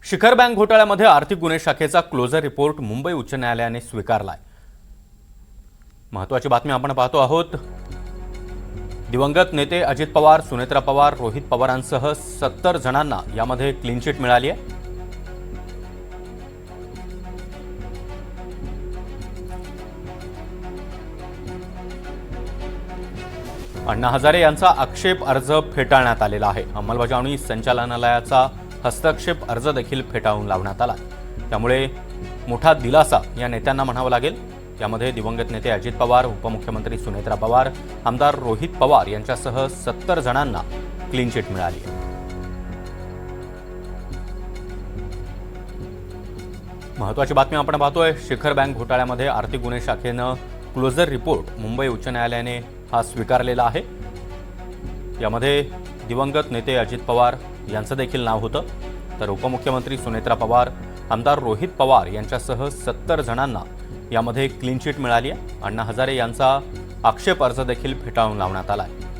शिखर बँक घोटाळ्यामध्ये आर्थिक गुन्हे शाखेचा क्लोजर रिपोर्ट मुंबई उच्च न्यायालयाने स्वीकारलाय। महत्त्वाची बातमी आपण पाहतो आहोत। दिवंगत नेते अजित पवार, सुनेत्रा पवार, रोहित पवारांसह 70 जणांना यामध्ये क्लीन चिट मिळाली आहे। अण्णा हजारे यांचा आक्षेप अर्ज फेटाळण्यात आलेला आहे। अंमलबजावणी संचालनालयाचा हस्तक्षेप अर्ज देखील फेटाळून लावण्यात आला। त्यामुळे मोठा दिलासा या नेत्यांना म्हणावा लागेल। यामध्ये दिवंगत नेते अजित पवार, उपमुख्यमंत्री सुनेत्रा पवार, आमदार रोहित पवार यांच्यासह 70 जणांना क्लीन चिट मिळाली आहे। महत्त्वाची बातमी आपण पाहतोय। शिखर बँक घोटाळ्यामध्ये आर्थिक गुन्हे शाखेनं क्लोजर रिपोर्ट मुंबई उच्च न्यायालयाने हा स्वीकारलेला आहे। यामध्ये दिवंगत नेते अजित पवार यांचं देखील नाव होतं, तर उपमुख्यमंत्री सुनेत्रा पवार, आमदार रोहित पवार यांच्यासह 70 जणांना यामध्ये क्लीन चिट मिळाली आहे। अण्णा हजारे यांचा आक्षेप अर्ज देखील फेटाळून लावण्यात आला आहे।